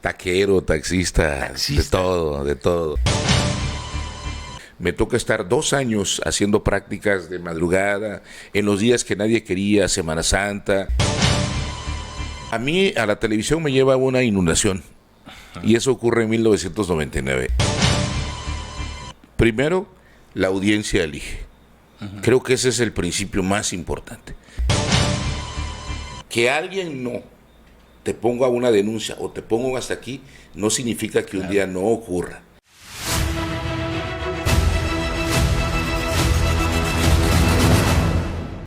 Taquero, taxista, Taxista. de todo, de todo. Me toca estar 2 años haciendo prácticas de madrugada, en los días que nadie quería, Semana Santa. A mí, a la televisión me lleva una inundación, y eso ocurre en 1999. Primero, la audiencia elige. Creo que ese es el principio más importante. Que alguien no te ponga una denuncia o te ponga un hasta aquí, no significa que un día no ocurra.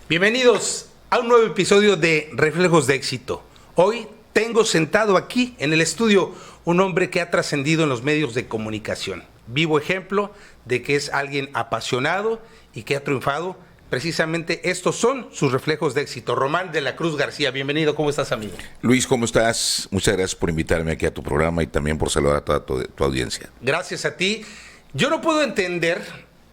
Bienvenidos a un nuevo episodio de Reflejos de Éxito. Hoy tengo sentado aquí en el estudio un hombre que ha trascendido en los medios de comunicación. Vivo ejemplo de que es alguien apasionado y que ha triunfado. Precisamente estos son sus reflejos de éxito. Román de la Cruz García, bienvenido. ¿Cómo estás, amigo? Luis, ¿cómo estás? Muchas gracias por invitarme aquí a tu programa y también por saludar a toda tu audiencia. Gracias a ti. Yo no puedo entender,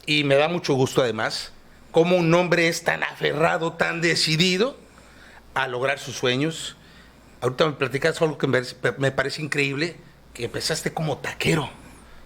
y me da mucho gusto además, cómo un hombre es tan aferrado, tan decidido a lograr sus sueños. Ahorita me platicas algo que me parece increíble, que empezaste como taquero.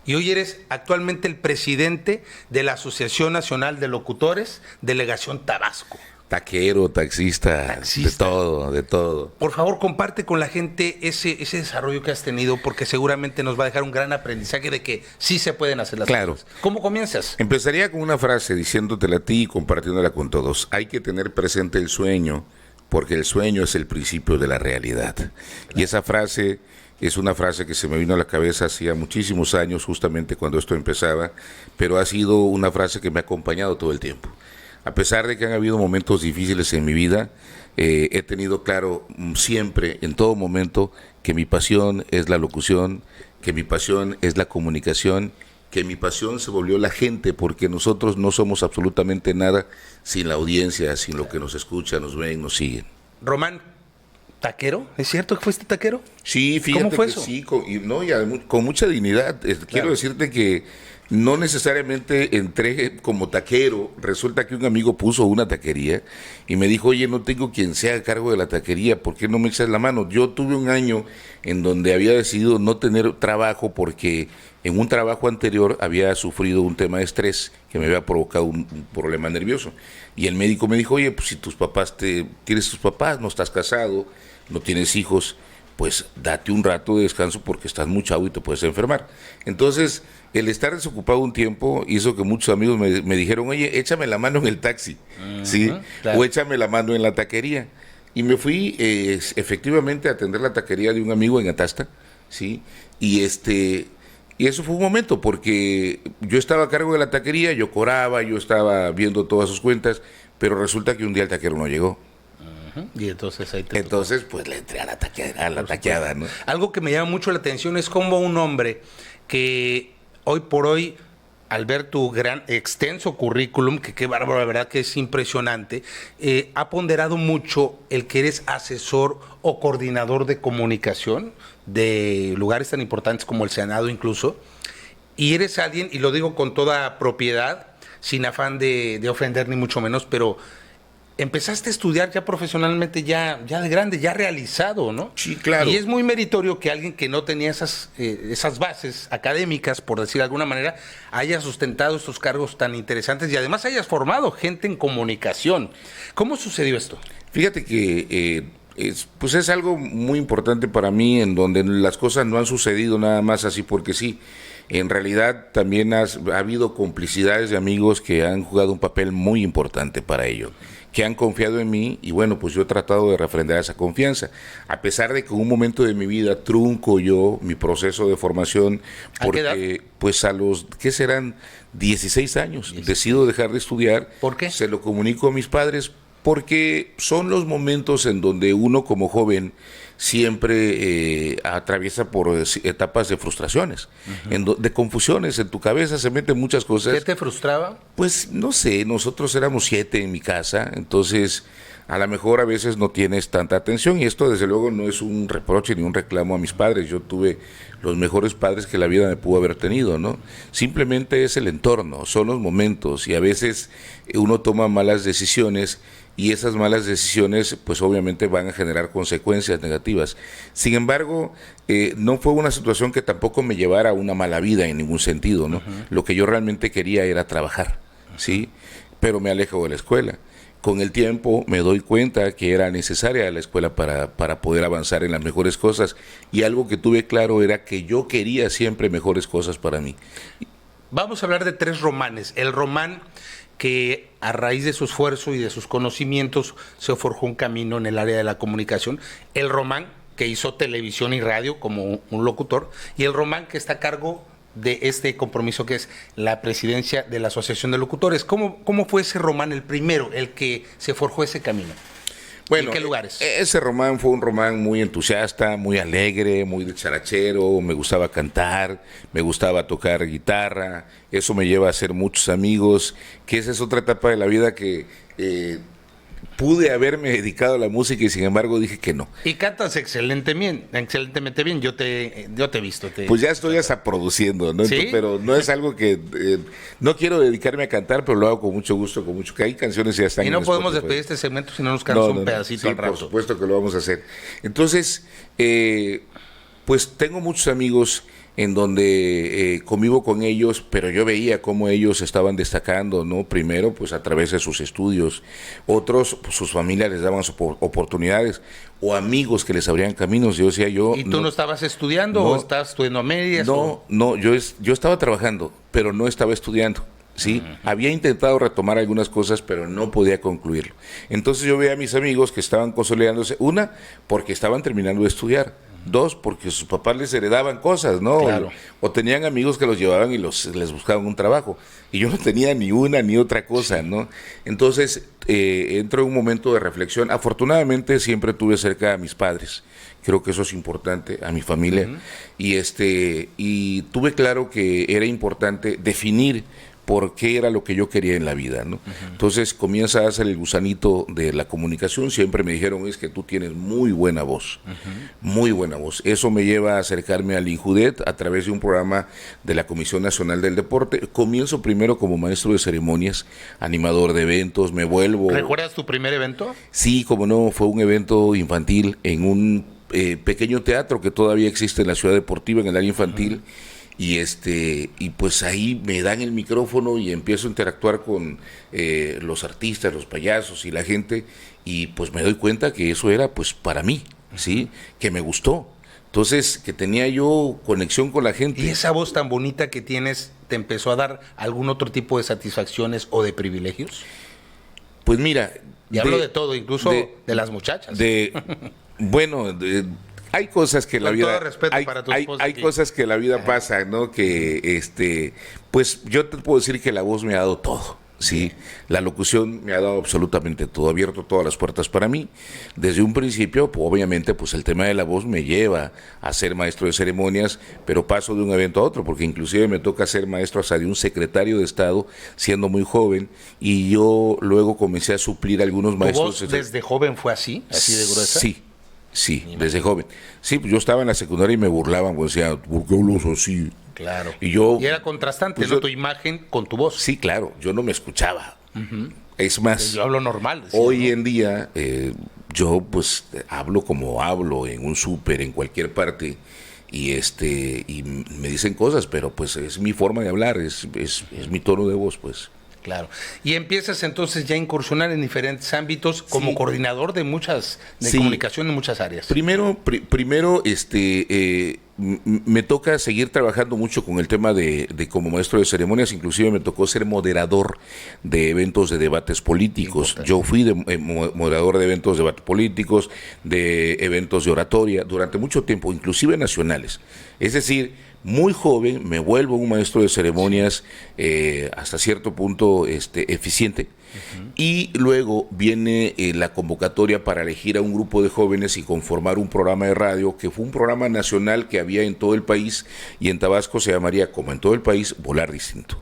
Y hoy eres actualmente el presidente de la Asociación Nacional de Locutores, Delegación Tabasco. Taquero, taxista, Taxista. de todo, de todo. Por favor, comparte con la gente ese desarrollo que has tenido, porque seguramente nos va a dejar un gran aprendizaje de que sí se pueden hacer las Claro. cosas. ¿Cómo comienzas? Empezaría con una frase diciéndotela a ti y compartiéndola con todos. Hay que tener presente el sueño, porque el sueño es el principio de la realidad. Claro. Y esa frase es una frase que se me vino a la cabeza hacía muchísimos años, justamente cuando esto empezaba, pero ha sido una frase que me ha acompañado todo el tiempo. A pesar de que han habido momentos difíciles en mi vida, he tenido claro siempre, en todo momento, que mi pasión es la locución, que mi pasión es la comunicación, que mi pasión se volvió la gente, porque nosotros no somos absolutamente nada sin la audiencia, sin lo que nos escucha, nos ven, nos siguen. Román, ¿taquero? ¿Es cierto que fuiste taquero? Sí, fíjate ¿Cómo fue que eso? sí, con mucha dignidad. Quiero decirte que no necesariamente entré como taquero. Resulta que un amigo puso una taquería y me dijo, oye, no tengo quien sea a cargo de la taquería, ¿por qué no me echas la mano? Yo tuve un año en donde había decidido no tener trabajo porque en un trabajo anterior había sufrido un tema de estrés que me había provocado un problema nervioso. Y el médico me dijo, oye, pues si tienes tus papás, no estás casado, no tienes hijos, pues date un rato de descanso porque estás muy chavo y te puedes enfermar. Entonces, el estar desocupado un tiempo hizo que muchos amigos me dijeron, oye, échame la mano en el taxi, ¿sí? Claro. O échame la mano en la taquería. Y me fui efectivamente a atender la taquería de un amigo en Atasta, ¿sí? Y eso fue un momento, porque yo estaba a cargo de la taquería, yo cobraba, yo estaba viendo todas sus cuentas, pero resulta que un día el taquero no llegó. Y entonces ahí te Entonces, pues le entré a la taqueada, ¿no? Algo que me llama mucho la atención es cómo un hombre que hoy por hoy, al ver tu gran extenso currículum, que qué bárbaro, la verdad que es impresionante, ha ponderado mucho el que eres asesor o coordinador de comunicación de lugares tan importantes como el Senado incluso, y eres alguien, y lo digo con toda propiedad, sin afán de ofender ni mucho menos, pero empezaste a estudiar ya profesionalmente, ya de grande, ya realizado, ¿no? Sí, claro. Y es muy meritorio que alguien que no tenía esas bases académicas, por decir de alguna manera, haya sustentado estos cargos tan interesantes y además hayas formado gente en comunicación. ¿Cómo sucedió esto? Fíjate que pues es algo muy importante para mí, en donde las cosas no han sucedido nada más así porque sí. En realidad también ha habido complicidades de amigos que han jugado un papel muy importante para ello, que han confiado en mí y bueno, pues yo he tratado de refrendar esa confianza, a pesar de que en un momento de mi vida trunco yo mi proceso de formación, ¿A qué edad? porque pues a los, ¿qué serán? 16 años, 16. Decido dejar de estudiar. ¿Por qué? Se lo comunico a mis padres, porque son los momentos en donde uno como joven siempre atraviesa por etapas de frustraciones, de confusiones, en tu cabeza se meten muchas cosas. ¿Qué te frustraba? Pues no sé, nosotros éramos 7 en mi casa, entonces a lo mejor a veces no tienes tanta atención, y esto desde luego no es un reproche ni un reclamo a mis padres. Yo tuve los mejores padres que la vida me pudo haber tenido, ¿no? Simplemente es el entorno, son los momentos, y a veces uno toma malas decisiones, y esas malas decisiones pues obviamente van a generar consecuencias negativas. Sin embargo, no fue una situación que tampoco me llevara a una mala vida en ningún sentido, ¿no? Lo que yo realmente quería era trabajar, ¿sí? Pero me alejo de la escuela. Con el tiempo me doy cuenta que era necesaria la escuela para poder avanzar en las mejores cosas, y algo que tuve claro era que yo quería siempre mejores cosas para mí. Vamos a hablar de 3 Romanes. El Román que a raíz de su esfuerzo y de sus conocimientos se forjó un camino en el área de la comunicación. El Román que hizo televisión y radio como un locutor, y el Román que está a cargo de este compromiso que es la presidencia de la Asociación de Locutores. ¿Cómo fue ese Román, el primero, el que se forjó ese camino? Bueno, ¿en qué lugares? Ese Román fue un Román muy entusiasta, muy alegre, muy charachero, me gustaba cantar, me gustaba tocar guitarra, eso me lleva a hacer muchos amigos, que esa es otra etapa de la vida que pude haberme dedicado a la música, y sin embargo dije que no. Y cantas excelentemente bien. Yo te he visto. Pues ya estoy hasta produciendo, ¿no? ¿Sí? Pero no es algo que no quiero dedicarme a cantar, pero lo hago con mucho gusto, que hay canciones que ya están. Y no en podemos Spotify. despedir este segmento si no nos cantas un pedacito sí, al rato. por supuesto que lo vamos a hacer. Entonces, pues tengo muchos amigos en donde convivo con ellos, pero yo veía cómo ellos estaban destacando, ¿no? Primero, pues a través de sus estudios, otros, pues, sus familias les daban oportunidades, o amigos que les abrían caminos. Yo decía, ¿Y tú no estabas estudiando o estabas estudiando a medias? No, yo estaba trabajando, pero no estaba estudiando. Sí, había intentado retomar algunas cosas, pero no podía concluirlo. Entonces yo veía a mis amigos que estaban consolidándose, una, porque estaban terminando de estudiar, 2, porque sus papás les heredaban cosas, ¿no? Claro. O tenían amigos que los llevaban y les buscaban un trabajo. Y yo no tenía ni una ni otra cosa, sí, ¿no? Entonces entro en un momento de reflexión. Afortunadamente siempre tuve cerca a mis padres. Creo que eso es importante, a mi familia. Y tuve claro que era importante definir por qué era lo que yo quería en la vida, ¿no? Entonces comienza a hacer el gusanito de la comunicación. Siempre me dijeron, es que tú tienes muy buena voz, muy buena voz. Eso me lleva a acercarme al INJUDET a través de un programa de la Comisión Nacional del Deporte. Comienzo primero como maestro de ceremonias, animador de eventos, me vuelvo... ¿Recuerdas tu primer evento? Sí, como no, fue un evento infantil en un pequeño teatro que todavía existe en la Ciudad Deportiva, en el área infantil. Y pues ahí me dan el micrófono y empiezo a interactuar con los artistas, los payasos y la gente, y pues me doy cuenta que eso era pues para mí, ¿sí? Que me gustó. Entonces, que tenía yo conexión con la gente. ¿Y esa voz tan bonita que tienes te empezó a dar algún otro tipo de satisfacciones o de privilegios? Pues mira... Y hablo de todo, incluso de las muchachas. Bueno, hay cosas que con la vida, todo respeto para tu esposa hay cosas que la vida pasa, ¿no? Que pues yo te puedo decir que la voz me ha dado todo, sí. La locución me ha dado absolutamente todo, ha abierto todas las puertas para mí. Desde un principio, pues, obviamente, pues el tema de la voz me lleva a ser maestro de ceremonias, pero paso de un evento a otro, porque inclusive me toca ser maestro hasta de un secretario de Estado, siendo muy joven, y yo luego comencé a suplir a algunos maestros. ¿Tu voz desde joven fue así de gruesa? Sí, desde joven. Sí, pues yo estaba en la secundaria y me burlaban, pues decían, ¿por qué hablas así? Claro. Y era contrastante, pues ¿no? Tu imagen con tu voz. Sí, claro, yo no me escuchaba. Es más, yo hablo normal. Hoy en día yo pues hablo como hablo en un súper, en cualquier parte, y me dicen cosas, pero pues es mi forma de hablar, es mi tono de voz, pues. Claro. Y empiezas entonces ya a incursionar en diferentes ámbitos como coordinador de comunicación en muchas áreas. Primero, me toca seguir trabajando mucho con el tema de como maestro de ceremonias. Inclusive me tocó ser moderador de eventos de debates políticos. Importante. Yo fui moderador de eventos de debates políticos, de eventos de oratoria durante mucho tiempo, inclusive nacionales. Es decir, muy joven me vuelvo un maestro de ceremonias hasta cierto punto eficiente. Y luego viene la convocatoria para elegir a un grupo de jóvenes y conformar un programa de radio, que fue un programa nacional que había en todo el país, y en Tabasco se llamaría, como en todo el país, Volar Distinto.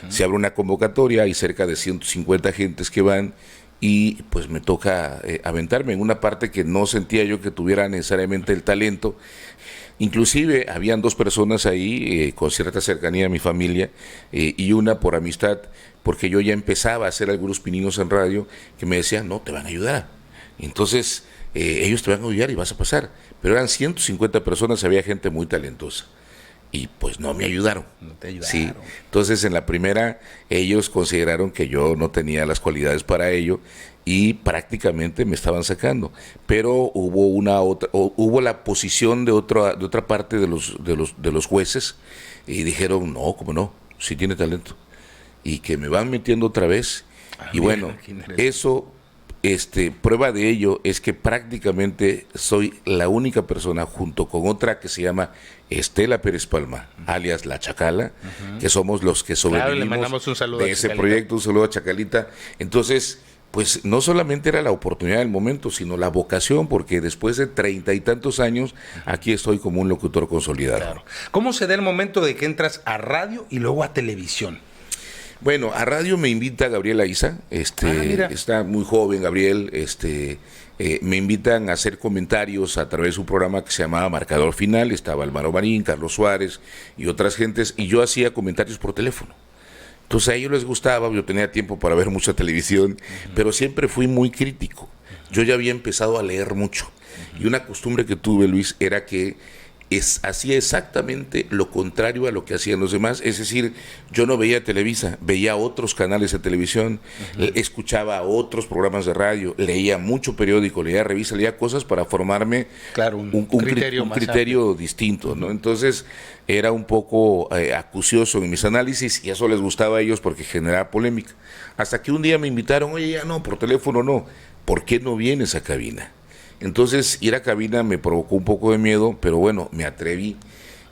Se abre una convocatoria, hay cerca de 150 gentes que van, y pues me toca aventarme en una parte que no sentía yo que tuviera necesariamente el talento. Inclusive habían dos personas ahí con cierta cercanía a mi familia y una por amistad, porque yo ya empezaba a hacer algunos pininos en radio que me decían, no, te van a ayudar. Entonces, ellos te van a ayudar y vas a pasar. Pero eran 150 personas, había gente muy talentosa. Y pues no me ayudaron. No te ayudaron. Sí. Entonces en la primera ellos consideraron que yo no tenía las cualidades para ello y prácticamente me estaban sacando. Pero hubo la posición de otra parte de los jueces y dijeron, no, cómo no, sí tiene talento. Y que me van metiendo otra vez. Y bueno, eso, prueba de ello es que prácticamente soy la única persona junto con otra que se llama Estela Pérez Palma, alias La Chacala, que somos los que sobrevivimos le mandamos un saludo de a ese Chacalita. proyecto, un saludo a Chacalita. Entonces, pues no solamente era la oportunidad del momento, sino la vocación, porque después de 30 y tantos años, aquí estoy como un locutor consolidado. Claro. ¿Cómo se da el momento de que entras a radio y luego a televisión? Bueno, a radio me invita Gabriel Aiza, mira. está muy joven Gabriel, me invitan a hacer comentarios a través de un programa que se llamaba Marcador Final, estaba Alvaro Marín, Carlos Suárez y otras gentes, y yo hacía comentarios por teléfono. Entonces a ellos les gustaba, yo tenía tiempo para ver mucha televisión, pero siempre fui muy crítico. Yo ya había empezado a leer mucho, y una costumbre que tuve, Luis, era que hacía exactamente lo contrario a lo que hacían los demás, es decir, yo no veía Televisa, veía otros canales de televisión, escuchaba otros programas de radio, leía mucho periódico, leía revistas, leía cosas para formarme Claro, un criterio distinto, ¿no? Entonces era un poco acucioso en mis análisis y eso les gustaba a ellos porque generaba polémica. Hasta que un día me invitaron, oye, ya no, por teléfono no, ¿por qué no vienes a cabina? Entonces ir a cabina me provocó un poco de miedo, pero bueno, me atreví.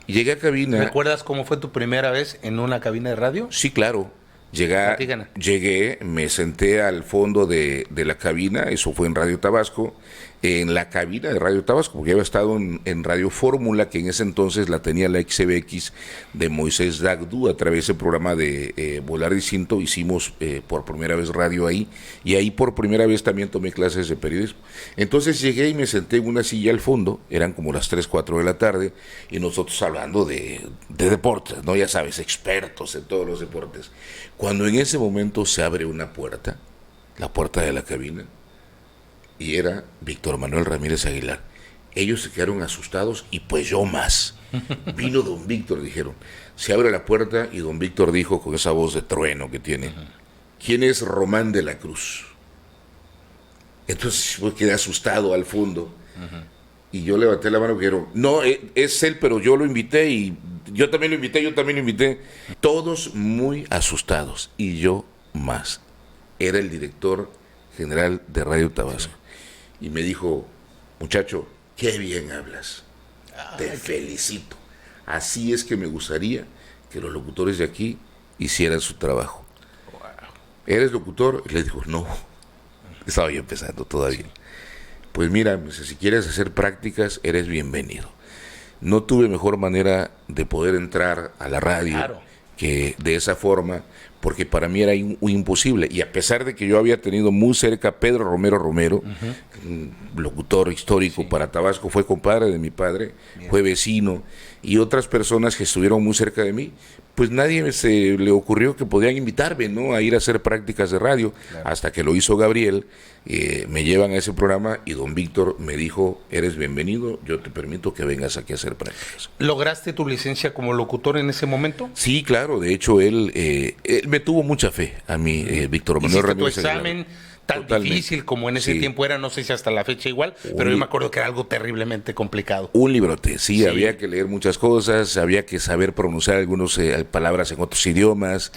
Y llegué a cabina. ¿Recuerdas cómo fue tu primera vez en una cabina de radio? Sí, claro. Platícanos. Llegué, me senté al fondo de la cabina, eso fue en Radio Tabasco, en la cabina de Radio Tabasco, porque había estado en Radio Fórmula, que en ese entonces la tenía la XBX de Moisés Dagdú, a través del programa de Volar Distinto, hicimos por primera vez radio ahí, y ahí por primera vez también tomé clases de periodismo. Entonces llegué y me senté en una silla al fondo, eran como las 3, 4 de la tarde, y nosotros hablando de deportes, ¿no? Ya sabes, expertos en todos los deportes. Cuando en ese momento se abre una puerta, la puerta de la cabina, y era Víctor Manuel Ramírez Aguilar. Ellos se quedaron asustados y pues yo más. Vino don Víctor, dijeron. Se abre la puerta y don Víctor dijo con esa voz de trueno que tiene, ¿quién es Román de la Cruz? Entonces yo quedé asustado al fondo. Y yo levanté la mano y dijeron, no, es él, pero yo lo invité y yo también lo invité. Todos muy asustados y yo más. Era el director general de Radio Tabasco. Y me dijo, muchacho, qué bien hablas. Te felicito. Así es que me gustaría que los locutores de aquí hicieran su trabajo. ¿Eres locutor? Y le dijo, no. Estaba yo empezando todavía. Pues mira, si quieres hacer prácticas, eres bienvenido. No tuve mejor manera de poder entrar a la radio que de esa forma, porque para mí era imposible. Y a pesar de que yo había tenido muy cerca a Pedro Romero, un locutor histórico para Tabasco, fue compadre de mi padre, fue vecino, y otras personas que estuvieron muy cerca de mí, pues nadie se le ocurrió que podían invitarme, ¿no?, a ir a hacer prácticas de radio, hasta que lo hizo Gabriel. Me llevan a ese programa y don Víctor me dijo, eres bienvenido, yo te permito que vengas aquí a hacer prácticas. ¿Lograste tu licencia como locutor en ese momento? Sí, claro, de hecho él me tuvo mucha fe a mí, Víctor Manuel Ramírez. ¿Hiciste tu examen tan Totalmente. difícil como en ese tiempo era? No sé si hasta la fecha igual, pero yo me acuerdo que era algo terriblemente complicado. Un librote, sí, había que leer muchas cosas, había que saber pronunciar algunas palabras en otros idiomas,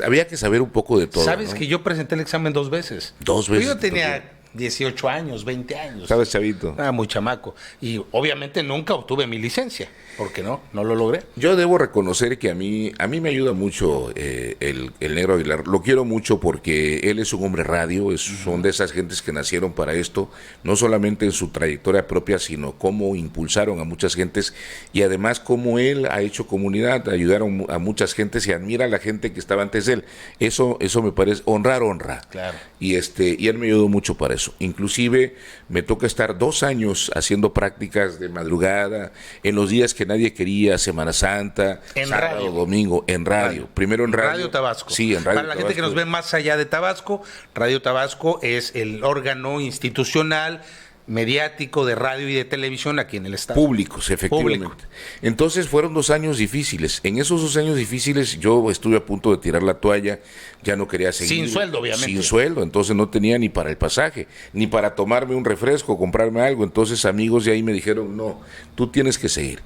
había que saber un poco de todo. ¿Sabes, ¿no?, que yo presenté el examen 2 veces? ¿2 veces? Yo tenía 18 años, 20 años. Estaba chavito. Muy chamaco. Y obviamente nunca obtuve mi licencia. ¿Por qué no? No lo logré. Yo debo reconocer que a mí me ayuda mucho el Negro Aguilar. Lo quiero mucho porque él es un hombre radio, son de esas gentes que nacieron para esto, no solamente en su trayectoria propia, sino cómo impulsaron a muchas gentes y además cómo él ha hecho comunidad, ayudaron a muchas gentes y admira a la gente que estaba antes de él. Eso me parece honra. Claro. Y él me ayudó mucho para eso. Inclusive me toca estar 2 años haciendo prácticas de madrugada, en los días que nadie quería, Semana Santa, en sábado, radio. domingo, en radio. Primero en radio. Radio Tabasco. Sí, en radio. Para la gente que nos ve más allá de Tabasco, Radio Tabasco es el órgano institucional, mediático de radio y de televisión aquí en el estado. Públicos, efectivamente. Público. Entonces fueron 2 años difíciles. En esos 2 años difíciles yo estuve a punto de tirar la toalla, ya no quería seguir. Sin sueldo, obviamente. Sin sueldo, entonces no tenía ni para el pasaje, ni para tomarme un refresco, comprarme algo. Entonces amigos de ahí me dijeron, no, tú tienes que seguir.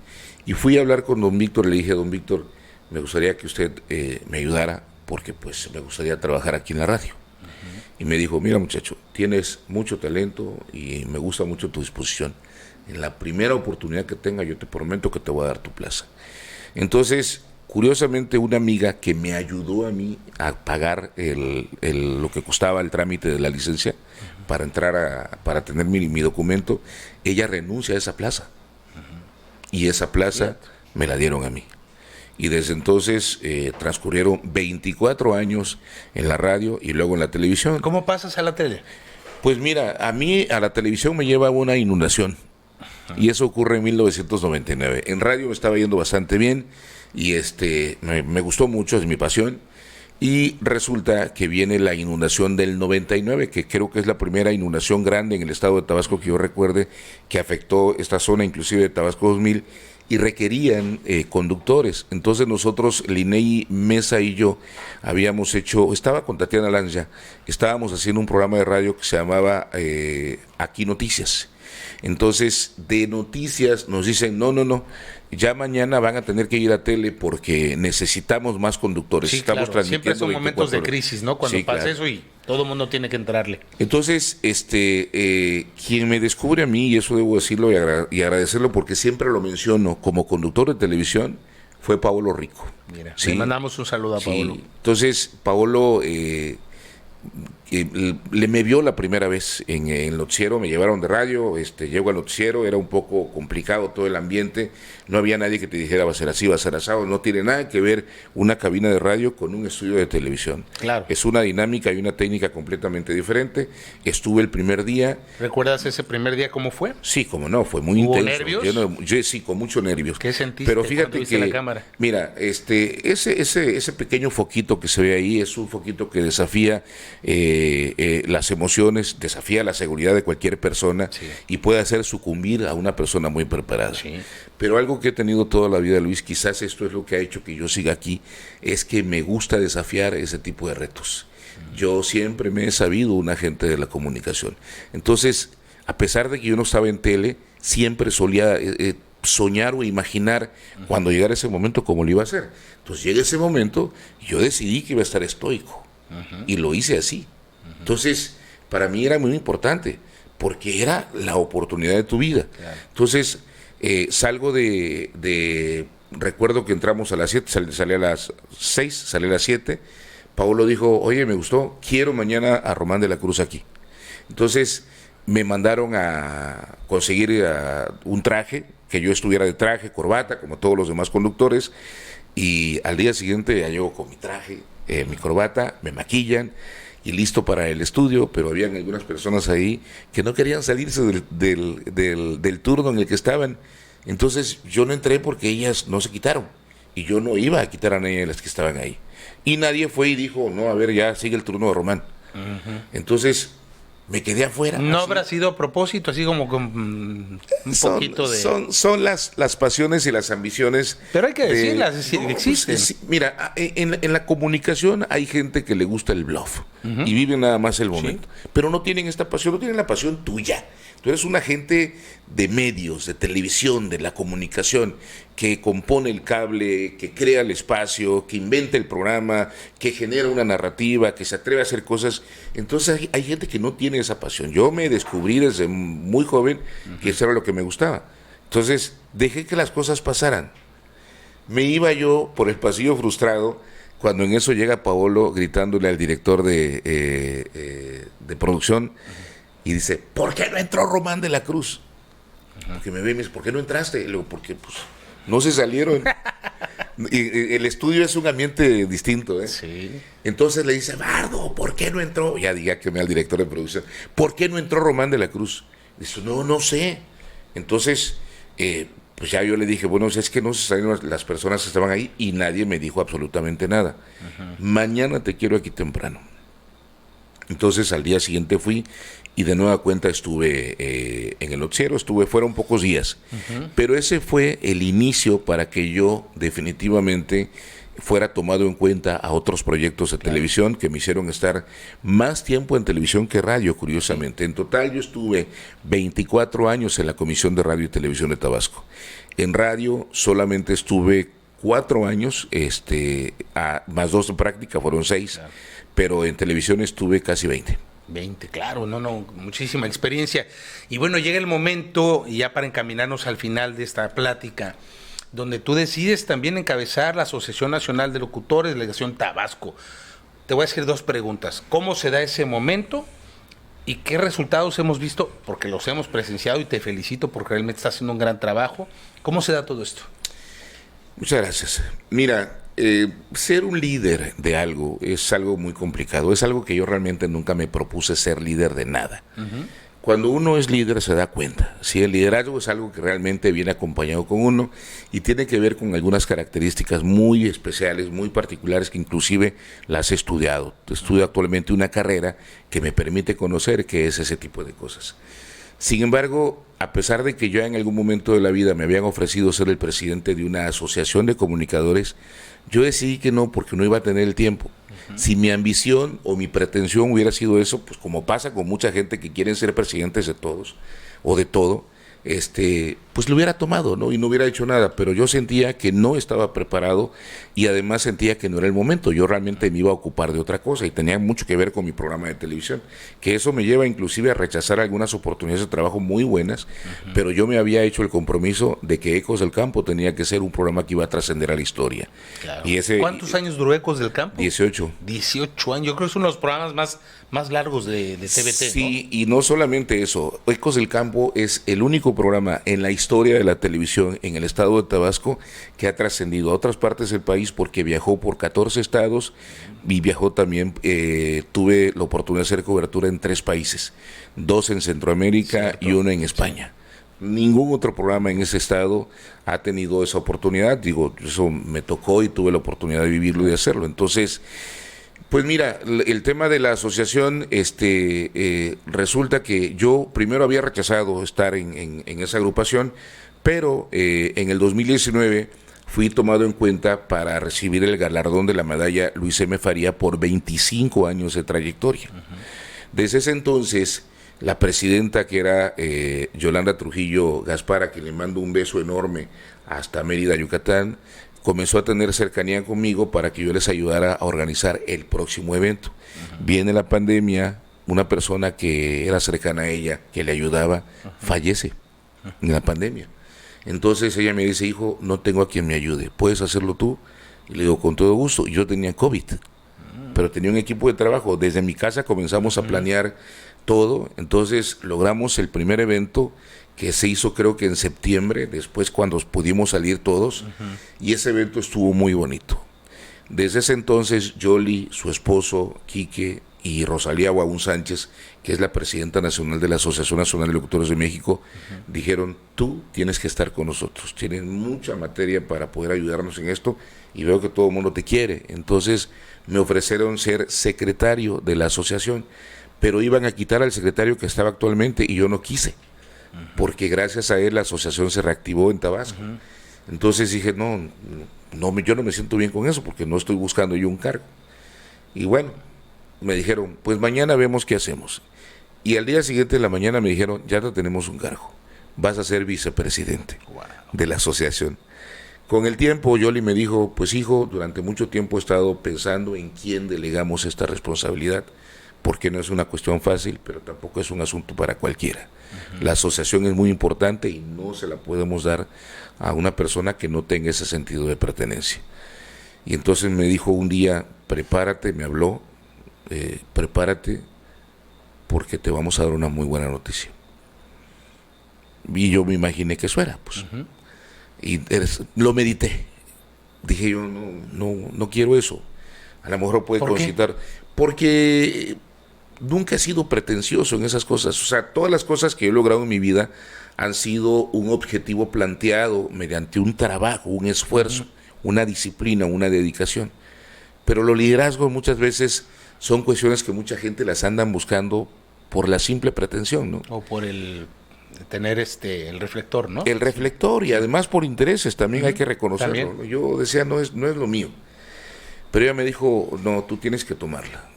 Y fui a hablar con don Víctor, le dije, don Víctor, me gustaría que usted me ayudara, porque pues me gustaría trabajar aquí en la radio. Y me dijo, mira muchacho, tienes mucho talento y me gusta mucho tu disposición. En la primera oportunidad que tenga, yo te prometo que te voy a dar tu plaza. Entonces, curiosamente, una amiga que me ayudó a mí a pagar lo que costaba el trámite de la licencia para entrar para tener mi documento, ella renuncia a esa plaza. Y esa plaza me la dieron a mí. Y desde entonces transcurrieron 24 años en la radio y luego en la televisión. ¿Cómo pasas a la tele? Pues mira, a mí a la televisión me lleva una inundación. Y eso ocurre en 1999. En radio me estaba yendo bastante bien y me gustó mucho, es mi pasión. Y resulta que viene la inundación del 99, que creo que es la primera inundación grande en el estado de Tabasco que yo recuerde, que afectó esta zona, inclusive de Tabasco 2000, y requerían conductores. Entonces nosotros, Linei Mesa y yo, estaba con Tatiana Lanza, estábamos haciendo un programa de radio que se llamaba Aquí Noticias. Entonces, de noticias nos dicen, no, ya mañana van a tener que ir a tele porque necesitamos más conductores. Sí, Estamos claro. Siempre son 24 momentos de horas. crisis, ¿no? Cuando Sí, pasa claro. eso y todo el mundo tiene que entrarle. Entonces, quien me descubre a mí, y eso debo decirlo y agradecerlo porque siempre lo menciono como conductor de televisión, fue Paolo Rico. Mira, Sí. le mandamos un saludo a Sí. Paolo. Entonces, Paolo me vio la primera vez en el noticiero, me llevaron de radio, llego al noticiero, era un poco complicado todo el ambiente, no había nadie que te dijera va a ser así, va a ser asado, no tiene nada que ver una cabina de radio con un estudio de televisión. Claro. Es una dinámica y una técnica completamente diferente. Estuve el primer día. ¿Recuerdas ese primer día cómo fue? Sí, como no, fue muy ¿Hubo intenso. nervios? Yo sí, con muchos nervios. ¿Qué sentiste Pero cuando fíjate viste que, la cámara? mira, ese pequeño foquito que se ve ahí es un foquito que desafía las emociones, desafía la seguridad de cualquier persona Sí. y puede hacer sucumbir a una persona muy preparada. Sí. Pero algo que he tenido toda la vida, Luis, quizás esto es lo que ha hecho que yo siga aquí, es que me gusta desafiar ese tipo de retos. Yo siempre me he sabido un agente de la comunicación. Entonces, a pesar de que yo no estaba en tele, siempre solía soñar o imaginar cuando llegara ese momento cómo lo iba a hacer. Entonces llega ese momento y yo decidí que iba a estar estoico. Y lo hice así. Entonces, para mí era muy importante, porque era la oportunidad de tu vida. Claro. Entonces, salgo recuerdo que entramos a las 7, salí a las 6, salí a las 7. Paolo dijo, oye, me gustó, quiero mañana a Román de la Cruz aquí. Entonces, me mandaron a conseguir un traje, que yo estuviera de traje, corbata, como todos los demás conductores, y al día siguiente ya llego con mi traje, mi corbata, me maquillan, y listo para el estudio, pero habían algunas personas ahí que no querían salirse del turno en el que estaban. Entonces yo no entré porque ellas no se quitaron, y yo no iba a quitar a nadie de las que estaban ahí. Y nadie fue y dijo, no, a ver, ya sigue el turno de Román. Entonces me quedé afuera. ¿No así. habrá sido a propósito, así como con un poquito de...? Son las pasiones y las ambiciones. Pero hay que decirlas, No, existen. pues, mira, en la comunicación hay gente que le gusta el bluff y vive nada más el momento. Pero no tienen esta pasión, no tienen la pasión tuya. Tú eres un agente de medios, de televisión, de la comunicación, que compone el cable, que crea el espacio, que inventa el programa, que genera una narrativa, que se atreve a hacer cosas. Entonces hay gente que no tiene esa pasión. Yo me descubrí desde muy joven que eso era lo que me gustaba. Entonces dejé que las cosas pasaran. Me iba yo por el pasillo frustrado cuando en eso llega Paolo gritándole al director de producción y dice, ¿por qué no entró Román de la Cruz? Porque me ve y me dice, ¿por qué no entraste? Y luego, porque pues no se salieron. Y el estudio es un ambiente distinto, ¿eh? Sí. Entonces le dice, Bardo, ¿por qué no entró? Ya diga que me al director de producción, ¿por qué no entró Román de la Cruz? Dice, no sé. Entonces, pues ya yo le dije, bueno, es que no se salieron las personas que estaban ahí y nadie me dijo absolutamente nada. Mañana te quiero aquí temprano. Entonces al día siguiente fui y de nueva cuenta estuve en el noticiero, fueron pocos días, pero ese fue el inicio para que yo definitivamente fuera tomado en cuenta a otros proyectos de televisión que me hicieron estar más tiempo en televisión que radio, curiosamente. En total yo estuve 24 años en la Comisión de Radio y Televisión de Tabasco. En radio solamente estuve 4 años, más 2 de práctica, fueron 6, claro. Pero en televisión estuve casi 20. 20, claro, muchísima experiencia. Y bueno, llega el momento, y ya para encaminarnos al final de esta plática, donde tú decides también encabezar la Asociación Nacional de Locutores, Delegación Tabasco. Te voy a hacer 2 preguntas. ¿Cómo se da ese momento? ¿Y qué resultados hemos visto? Porque los hemos presenciado y te felicito porque realmente estás haciendo un gran trabajo. ¿Cómo se da todo esto? Muchas gracias. Mira, ser un líder de algo es algo muy complicado. Es algo que yo realmente nunca me propuse ser líder de nada. Cuando uno es líder se da cuenta. Si el liderazgo es algo que realmente viene acompañado con uno y tiene que ver con algunas características muy especiales, muy particulares, que inclusive las he estudiado. Estudio actualmente una carrera que me permite conocer qué es ese tipo de cosas. Sin embargo, a pesar de que yo en algún momento de la vida me habían ofrecido ser el presidente de una asociación de comunicadores, yo decidí que no, porque no iba a tener el tiempo. Si mi ambición o mi pretensión hubiera sido eso, pues como pasa con mucha gente que quieren ser presidentes de todos o de todo, pues lo hubiera tomado, ¿no? Y no hubiera hecho nada, pero yo sentía que no estaba preparado y además sentía que no era el momento. Yo realmente me iba a ocupar de otra cosa y tenía mucho que ver con mi programa de televisión, que eso me lleva inclusive a rechazar algunas oportunidades de trabajo muy buenas, pero yo me había hecho el compromiso de que Ecos del Campo tenía que ser un programa que iba a trascender a la historia. Claro. ¿Cuántos años duró Ecos del Campo? 18. 18 años, yo creo que es uno de los programas más largos de TVT, sí, ¿no? Y no solamente eso, Ecos del Campo es el único programa en la historia de la televisión en el estado de Tabasco que ha trascendido a otras partes del país porque viajó por 14 estados y viajó también, tuve la oportunidad de hacer cobertura en 3 países, 2 en Centroamérica, ¿cierto? Y 1 en España. Ningún otro programa en ese estado ha tenido esa oportunidad, digo, eso me tocó y tuve la oportunidad de vivirlo y de hacerlo. Entonces, pues mira, el tema de la asociación, resulta que yo primero había rechazado estar en esa agrupación, pero en el 2019 fui tomado en cuenta para recibir el galardón de la medalla Luis M. Faría por 25 años de trayectoria. Desde ese entonces, la presidenta, que era Yolanda Trujillo Gaspar, a quien le mando un beso enorme hasta Mérida, Yucatán, comenzó a tener cercanía conmigo para que yo les ayudara a organizar el próximo evento. Viene la pandemia, una persona que era cercana a ella, que le ayudaba, fallece en la pandemia. Entonces ella me dice, hijo, no tengo a quien me ayude, ¿puedes hacerlo tú? Y le digo, con todo gusto. Y yo tenía COVID, pero tenía un equipo de trabajo. Desde mi casa comenzamos a planear todo, entonces logramos el primer evento que se hizo creo que en septiembre, después cuando pudimos salir todos, y ese evento estuvo muy bonito. Desde ese entonces, Yoli, su esposo, Quique, y Rosalía Guaún Sánchez, que es la presidenta nacional de la Asociación Nacional de Locutores de México, dijeron, tú tienes que estar con nosotros, tienen mucha materia para poder ayudarnos en esto, y veo que todo el mundo te quiere. Entonces me ofrecieron ser secretario de la asociación, pero iban a quitar al secretario que estaba actualmente, y yo no quise, porque gracias a él la asociación se reactivó en Tabasco. Entonces dije, no, yo no me siento bien con eso, porque no estoy buscando yo un cargo. Y bueno, me dijeron, pues mañana vemos qué hacemos. Y al día siguiente de la mañana me dijeron, ya no tenemos un cargo, vas a ser vicepresidente de la asociación. Con el tiempo, Yoli me dijo, pues hijo, durante mucho tiempo he estado pensando en quién delegamos esta responsabilidad, porque no es una cuestión fácil, pero tampoco es un asunto para cualquiera. La asociación es muy importante y no se la podemos dar a una persona que no tenga ese sentido de pertenencia. Y entonces me dijo un día, prepárate, me habló, prepárate porque te vamos a dar una muy buena noticia. Y yo me imaginé que eso era, pues. Y lo medité. Dije yo, no quiero eso. A lo mejor puede concitar. Porque nunca he sido pretencioso en esas cosas. O sea, todas las cosas que he logrado en mi vida han sido un objetivo planteado mediante un trabajo, un esfuerzo, una disciplina, una dedicación. Pero los liderazgos muchas veces son cuestiones que mucha gente las andan buscando por la simple pretensión, ¿no? O por el tener el reflector, ¿no? El reflector, y además por intereses, también hay que reconocerlo. ¿También? Yo decía, no es lo mío. Pero ella me dijo, no, tú tienes que tomarla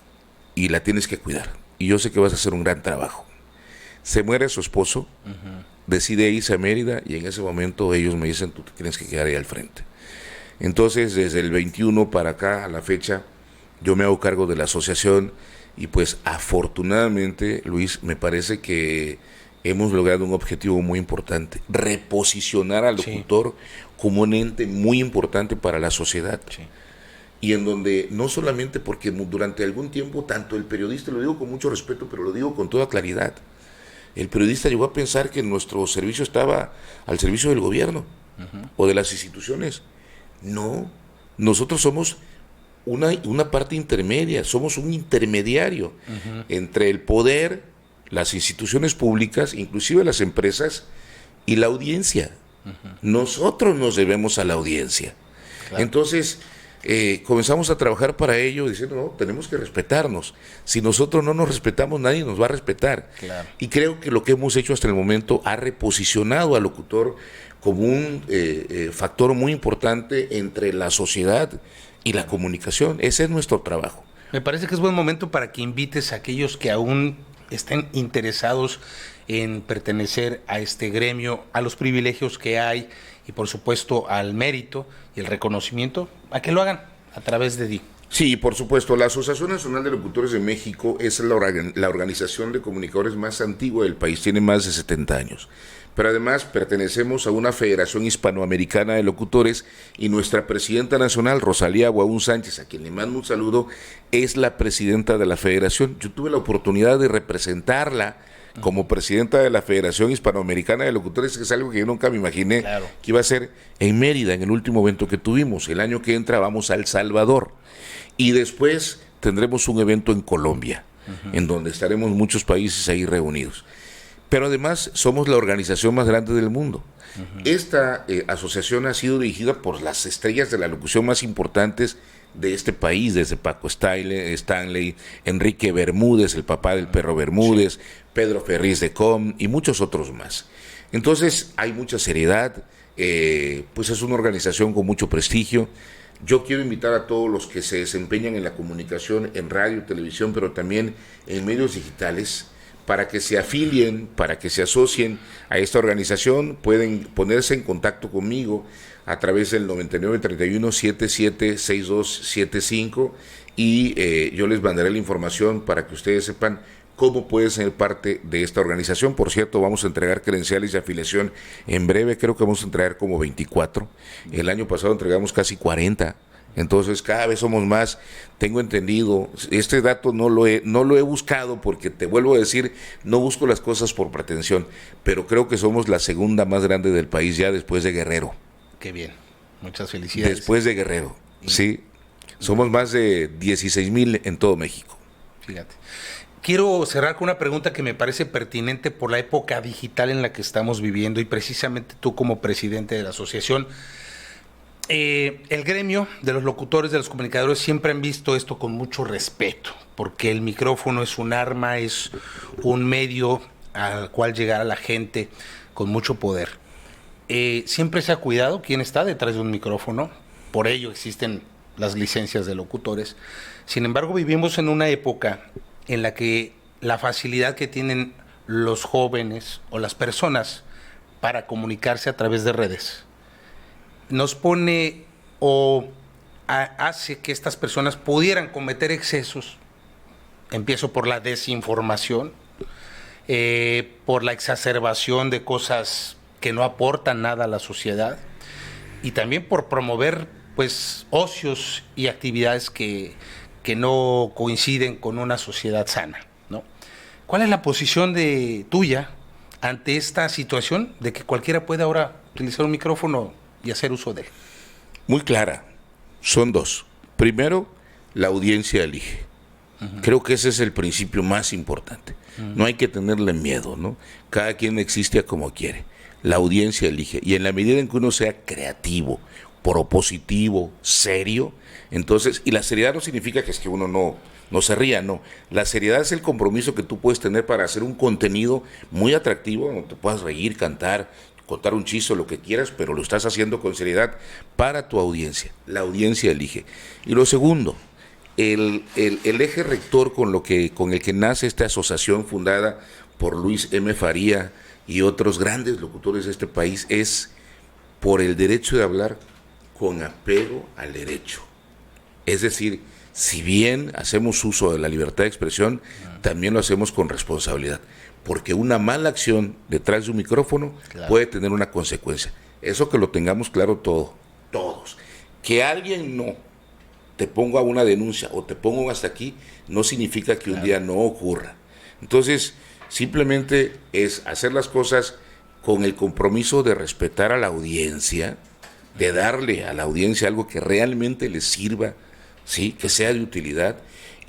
y la tienes que cuidar. Y yo sé que vas a hacer un gran trabajo. Se muere su esposo, decide irse a Mérida y en ese momento ellos me dicen, tú te tienes que quedar ahí al frente. Entonces, desde el 21 para acá, a la fecha, yo me hago cargo de la asociación y pues afortunadamente, Luis, me parece que hemos logrado un objetivo muy importante, reposicionar al locutor como un ente muy importante para la sociedad. Sí. Y en donde no solamente porque durante algún tiempo, tanto el periodista, lo digo con mucho respeto, pero lo digo con toda claridad, el periodista llegó a pensar que nuestro servicio estaba al servicio del gobierno o de las instituciones. No, nosotros somos una parte intermedia, somos un intermediario entre el poder, las instituciones públicas, inclusive las empresas y la audiencia. Nosotros nos debemos a la audiencia. Claro. Entonces, comenzamos a trabajar para ello diciendo, no, tenemos que respetarnos. Si nosotros no nos respetamos, nadie nos va a respetar. Claro. Y creo que lo que hemos hecho hasta el momento ha reposicionado al locutor como un factor muy importante entre la sociedad y la comunicación. Ese es nuestro trabajo. Me parece que es buen momento para que invites a aquellos que aún estén interesados en pertenecer a este gremio, a los privilegios que hay y por supuesto al mérito y el reconocimiento, a que lo hagan a través de DI. Sí, por supuesto. La Asociación Nacional de Locutores de México es la organización de comunicadores más antigua del país, tiene más de 70 años. Pero además pertenecemos a una Federación Hispanoamericana de Locutores y nuestra presidenta nacional, Rosalía Guaún Sánchez, a quien le mando un saludo, es la presidenta de la federación. Yo tuve la oportunidad de representarla como presidenta de la Federación Hispanoamericana de Locutores, que es algo que yo nunca me imaginé que iba a ser en Mérida, en el último evento que tuvimos. El año que entra vamos a El Salvador y después tendremos un evento en Colombia, en donde estaremos muchos países ahí reunidos. Pero además somos la organización más grande del mundo. Esta asociación ha sido dirigida por las estrellas de la locución más importantes de este país, desde Paco Stanley, Enrique Bermúdez, el papá del perro Bermúdez, Pedro Ferriz de Com y muchos otros más. Entonces hay mucha seriedad, pues es una organización con mucho prestigio. Yo quiero invitar a todos los que se desempeñan en la comunicación, en radio, televisión, pero también en medios digitales, para que se afilien, para que se asocien a esta organización. Pueden ponerse en contacto conmigo a través del 9931-776275 y yo les mandaré la información para que ustedes sepan cómo pueden ser parte de esta organización. Por cierto, vamos a entregar credenciales de afiliación en breve, creo que vamos a entregar como 24. El año pasado entregamos casi 40. Entonces cada vez somos más. Tengo entendido, este dato no lo he buscado porque te vuelvo a decir, no busco las cosas por pretensión, pero creo que somos la segunda más grande del país ya después de Guerrero. Qué bien, muchas felicidades. Después de Guerrero, sí, somos más de 16,000 en todo México. Fíjate. Quiero cerrar con una pregunta que me parece pertinente por la época digital en la que estamos viviendo y precisamente tú como presidente de la asociación. El gremio de los locutores, de los comunicadores, siempre han visto esto con mucho respeto, porque el micrófono es un arma, es un medio al cual llegar a la gente con mucho poder. Siempre se ha cuidado quién está detrás de un micrófono, por ello existen las licencias de locutores. Sin embargo, vivimos en una época en la que la facilidad que tienen los jóvenes o las personas para comunicarse a través de redes nos pone hace que estas personas pudieran cometer excesos. Empiezo por la desinformación, por la exacerbación de cosas que no aportan nada a la sociedad y también por promover pues ocios y actividades que no coinciden con una sociedad sana, ¿no? ¿Cuál es la posición tuya ante esta situación de que cualquiera puede ahora utilizar un micrófono y hacer uso de él? Muy clara. Son dos. Primero, la audiencia elige. Creo que ese es el principio más importante. No hay que tenerle miedo, ¿no? Cada quien existe como quiere. La audiencia elige. Y en la medida en que uno sea creativo, propositivo, serio, entonces, y la seriedad no significa que es que uno no se ría, no. La seriedad es el compromiso que tú puedes tener para hacer un contenido muy atractivo, donde te puedas reír, cantar, contar un chiste, lo que quieras, pero lo estás haciendo con seriedad para tu audiencia. La audiencia elige. Y lo segundo, el eje rector con el que nace esta asociación fundada por Luis M. Faría y otros grandes locutores de este país es por el derecho de hablar con apego al derecho. Es decir, si bien hacemos uso de la libertad de expresión, también lo hacemos con responsabilidad, porque una mala acción detrás de un micrófono puede tener una consecuencia. Eso que lo tengamos claro todos. Que alguien no te ponga una denuncia o te ponga un hasta aquí, no significa que un día no ocurra. Entonces, simplemente es hacer las cosas con el compromiso de respetar a la audiencia, de darle a la audiencia algo que realmente les sirva, ¿sí? Que sea de utilidad,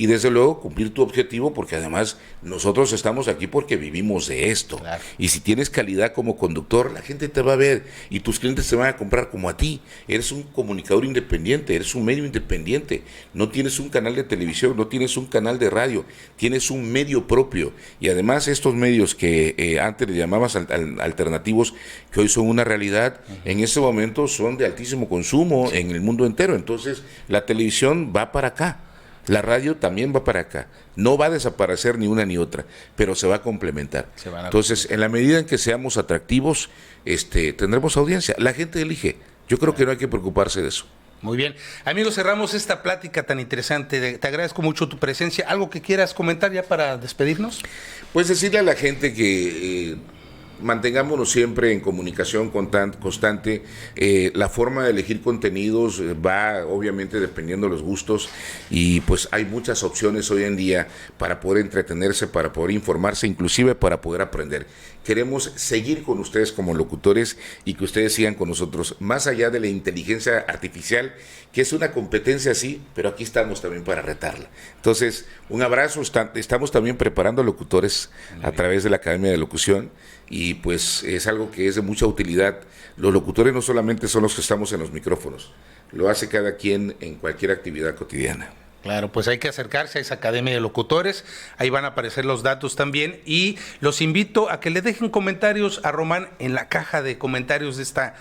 y desde luego cumplir tu objetivo, porque además nosotros estamos aquí porque vivimos de esto. Claro. Y si tienes calidad como conductor, la gente te va a ver y tus clientes te van a comprar como a ti. Eres un comunicador independiente, eres un medio independiente, no tienes un canal de televisión, no tienes un canal de radio, tienes un medio propio. Y además estos medios que antes le llamabas alternativos, que hoy son una realidad, en ese momento son de altísimo consumo en el mundo entero. Entonces la televisión va para acá. La radio también va para acá. No va a desaparecer ni una ni otra, pero se va a complementar. Entonces, en la medida en que seamos atractivos, tendremos audiencia. La gente elige. Yo creo que no hay que preocuparse de eso. Muy bien. Amigos, cerramos esta plática tan interesante. Te agradezco mucho tu presencia. ¿Algo que quieras comentar ya para despedirnos? Pues decirle a la gente que mantengámonos siempre en comunicación constante. La forma de elegir contenidos va obviamente dependiendo de los gustos, y pues hay muchas opciones hoy en día para poder entretenerse, para poder informarse, inclusive para poder aprender. Queremos seguir con ustedes como locutores y que ustedes sigan con nosotros, más allá de la inteligencia artificial, que es una competencia sí, pero aquí estamos también para retarla. Entonces, un abrazo. Estamos también preparando locutores a través de la Academia de Locución, y pues es algo que es de mucha utilidad. Los locutores no solamente son los que estamos en los micrófonos, lo hace cada quien en cualquier actividad cotidiana. Claro, pues hay que acercarse a esa Academia de Locutores, ahí van a aparecer los datos también, y los invito a que le dejen comentarios a Román en la caja de comentarios de esta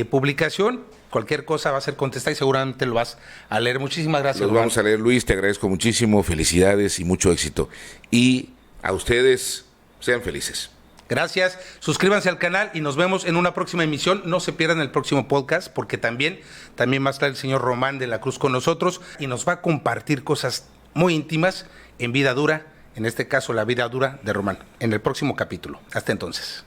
publicación. Cualquier cosa va a ser contestada y seguramente lo vas a leer. Muchísimas gracias. Los vamos a leer, Luis, te agradezco muchísimo, felicidades y mucho éxito. Y a ustedes, sean felices. Gracias, suscríbanse al canal y nos vemos en una próxima emisión. No se pierdan el próximo podcast, porque también va a estar el señor Román de la Cruz con nosotros y nos va a compartir cosas muy íntimas en Vida Dura, en este caso la vida dura de Román, en el próximo capítulo. Hasta entonces.